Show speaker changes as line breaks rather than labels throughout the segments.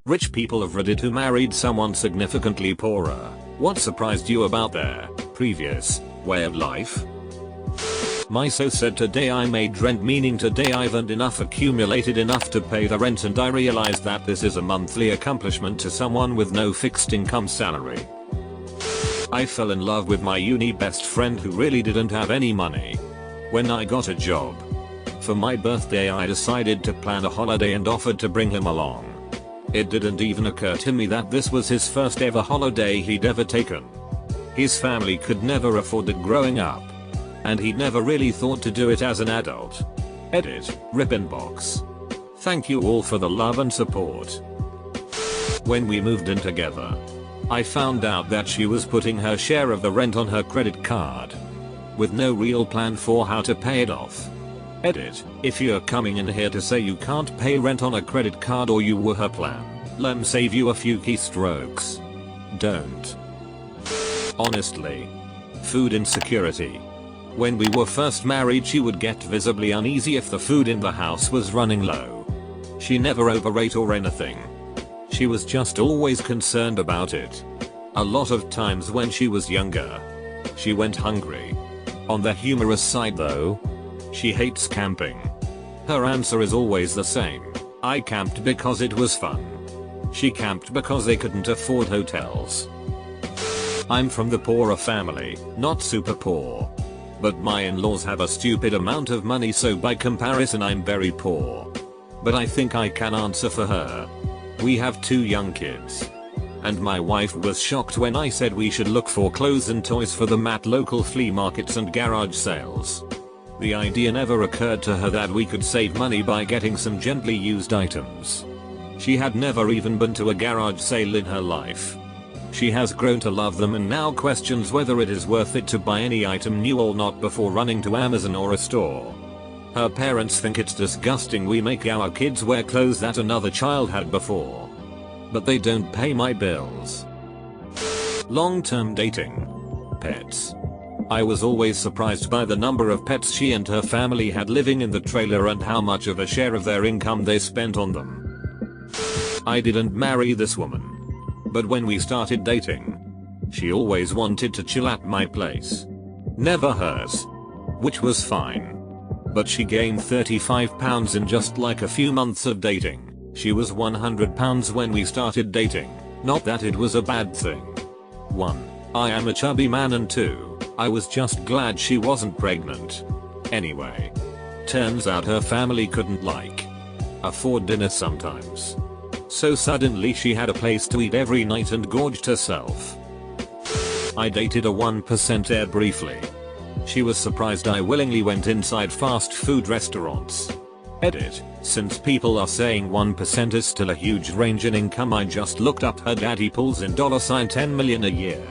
Rich people of Reddit who married someone significantly poorer. What surprised you about their previous way of life? Myso said today I made rent, meaning today I've earned enough, accumulated enough to pay the rent, and I realized that this is a monthly accomplishment to someone with no fixed income salary. I fell in love with my uni best friend who really didn't have any money. When I got a job for my birthday, I decided to plan a holiday and offered to bring him along. It didn't even occur to me that this was his first ever holiday he'd ever taken. His family could never afford it growing up, and he'd never really thought to do it as an adult. Edit, rip inbox. Thank you all for the love and support. When we moved in together, I found out that she was putting her share of the rent on her credit card, with no real plan for how to pay it off. Edit, if you're coming in here to say you can't pay rent on a credit card or you were her plan, lem save you a few keystrokes. Don't. Honestly. Food insecurity. When we were first married, she would get visibly uneasy if the food in the house was running low. She never overate or anything. She was just always concerned about it. A lot of times when she was younger, she went hungry. On the humorous side though, she hates camping. Her answer is always the same. I camped because it was fun. She camped because they couldn't afford hotels. I'm from the poorer family, not super poor. But my in-laws have a stupid amount of money, so by comparison I'm very poor. But I think I can answer for her. We have 2 young kids. And my wife was shocked when I said we should look for clothes and toys for them at local flea markets and garage sales. The idea never occurred to her that we could save money by getting some gently used items. She had never even been to a garage sale in her life. She has grown to love them and now questions whether it is worth it to buy any item new or not before running to Amazon or a store. Her parents think it's disgusting we make our kids wear clothes that another child had before. But they don't pay my bills. Long-term dating. Pets. I was always surprised by the number of pets she and her family had living in the trailer and how much of a share of their income they spent on them. I didn't marry this woman, but when we started dating, she always wanted to chill at my place. Never hers. Which was fine. But she gained 35 pounds in just like a few months of dating. She was 100 pounds when we started dating. Not that it was a bad thing. 1. I am a chubby man, and 2. I was just glad she wasn't pregnant. Anyway. Turns out her family couldn't afford dinner sometimes. So suddenly she had a place to eat every night and gorged herself. I dated a 1% heir briefly. She was surprised I willingly went inside fast food restaurants. Edit, since people are saying 1% is still a huge range in income, I just looked up her daddy pulls in $10 million a year.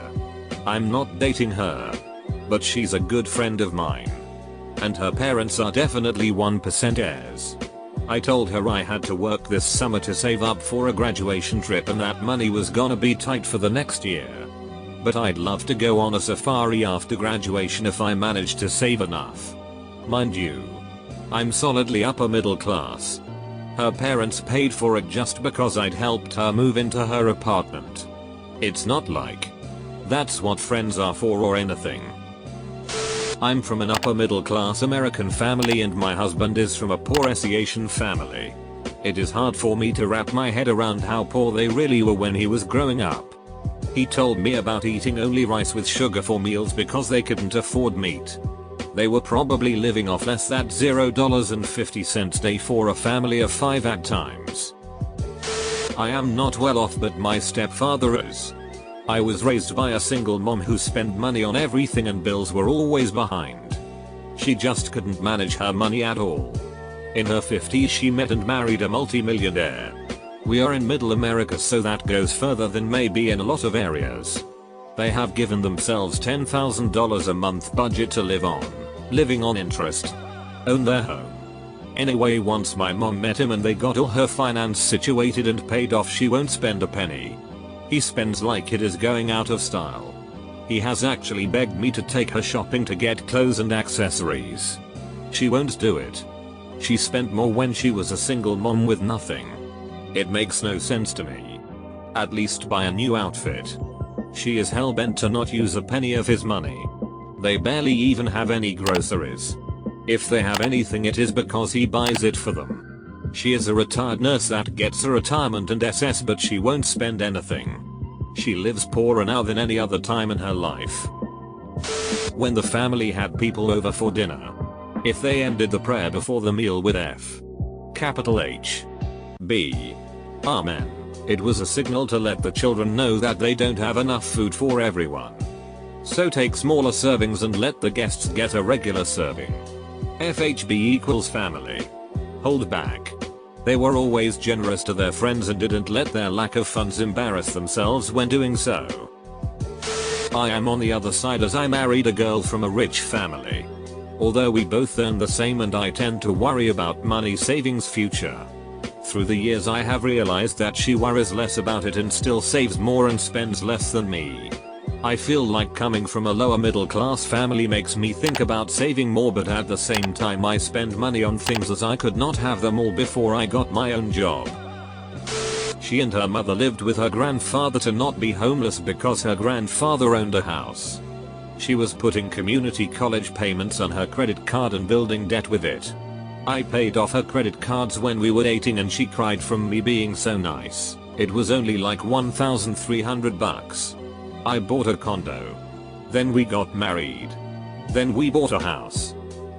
I'm not dating her, but she's a good friend of mine. And her parents are definitely 1% heirs. I told her I had to work this summer to save up for a graduation trip and that money was gonna be tight for the next year. But I'd love to go on a safari after graduation if I managed to save enough. Mind you, I'm solidly upper middle class. Her parents paid for it just because I'd helped her move into her apartment. It's not like that's what friends are for or anything. I'm from an upper middle class American family and my husband is from a poor Asian family. It is hard for me to wrap my head around how poor they really were when he was growing up. He told me about eating only rice with sugar for meals because they couldn't afford meat. They were probably living off less than $0.50 a day for a family of 5 at times. I am not well off, but my stepfather is. I was raised by a single mom who spent money on everything and bills were always behind. She just couldn't manage her money at all. In her 50s she met and married a multi-millionaire. We are in middle America, so that goes further than maybe in a lot of areas. They have given themselves $10,000 a month budget to live on, living on interest. Own their home. Anyway, once my mom met him and they got all her finance situated and paid off, she won't spend a penny. He spends like it is going out of style. He has actually begged me to take her shopping to get clothes and accessories. She won't do it. She spent more when she was a single mom with nothing. It makes no sense to me. At least buy a new outfit. She is hellbent to not use a penny of his money. They barely even have any groceries. If they have anything, it is because he buys it for them. She is a retired nurse that gets a retirement and SS, but she won't spend anything. She lives poorer now than any other time in her life. When the family had people over for dinner, if they ended the prayer before the meal with F. Capital H. B. Amen, it was a signal to let the children know that they don't have enough food for everyone. So take smaller servings and let the guests get a regular serving. FHB equals family. Hold back. They were always generous to their friends and didn't let their lack of funds embarrass themselves when doing so. I am on the other side, as I married a girl from a rich family. Although we both earn the same and I tend to worry about money savings future. Through the years I have realized that she worries less about it and still saves more and spends less than me. I feel like coming from a lower middle class family makes me think about saving more, but at the same time I spend money on things as I could not have them all before I got my own job. She and her mother lived with her grandfather to not be homeless because her grandfather owned a house. She was putting community college payments on her credit card and building debt with it. I paid off her credit cards when we were dating and she cried from me being so nice. It was only like $1,300. I bought a condo. Then we got married. Then we bought a house.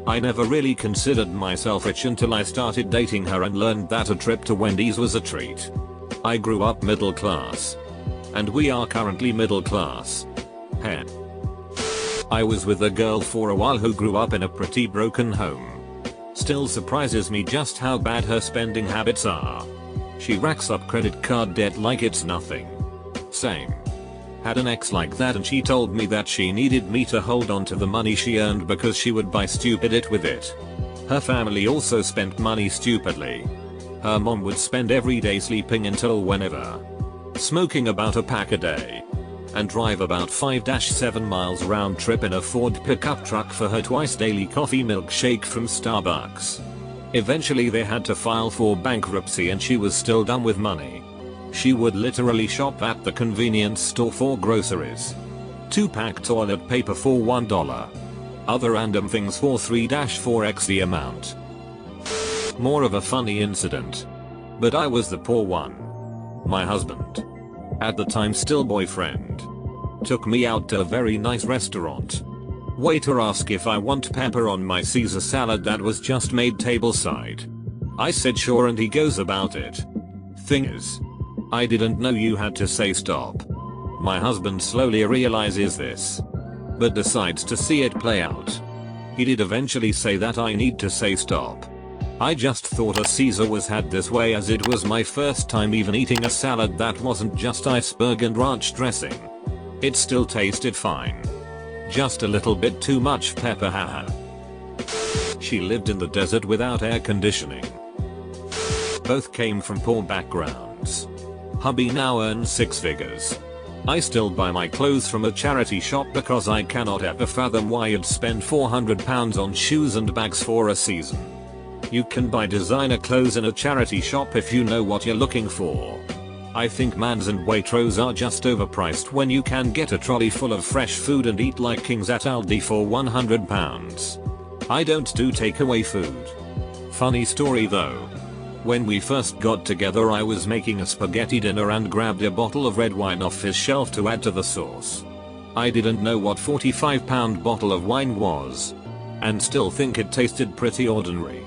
I never really considered myself rich until I started dating her and learned that a trip to Wendy's was a treat. I grew up middle class. And we are currently middle class. Heh. I was with a girl for a while who grew up in a pretty broken home. Still surprises me just how bad her spending habits are. She racks up credit card debt like it's nothing. Same. Had an ex like that and she told me that she needed me to hold on to the money she earned because she would buy stupid it with it. Her family also spent money stupidly. Her mom would spend every day sleeping until whenever, smoking about a pack a day, and drive about 5-7 miles round trip in a Ford pickup truck for her twice daily coffee milkshake from Starbucks. Eventually they had to file for bankruptcy and she was still dumb with money. She would literally shop at the convenience store for groceries. 2-pack toilet paper for $1. Other random things for 3-4x the amount. More of a funny incident. But I was the poor one. My husband, at the time still boyfriend, took me out to a very nice restaurant. Waiter asked if I want pepper on my Caesar salad that was just made tableside. I said sure and he goes about it. Thing is, I didn't know you had to say stop. My husband slowly realizes this, but decides to see it play out. He did eventually say that I need to say stop. I just thought a Caesar was had this way, as it was my first time even eating a salad that wasn't just iceberg and ranch dressing. It still tasted fine. Just a little bit too much pepper, haha. She lived in the desert without air conditioning. Both came from poor backgrounds. Hubby now earns 6 figures. I still buy my clothes from a charity shop because I cannot ever fathom why you'd spend £400 on shoes and bags for a season. You can buy designer clothes in a charity shop if you know what you're looking for. I think Mans and Waitrose are just overpriced when you can get a trolley full of fresh food and eat like kings at Aldi for £100. I don't do takeaway food. Funny story though. When we first got together I was making a spaghetti dinner and grabbed a bottle of red wine off his shelf to add to the sauce. I didn't know what £45 bottle of wine was, and still think it tasted pretty ordinary.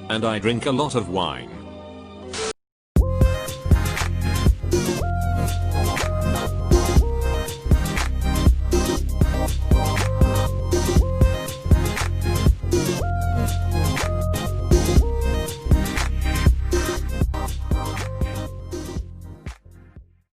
And I drink a lot of wine.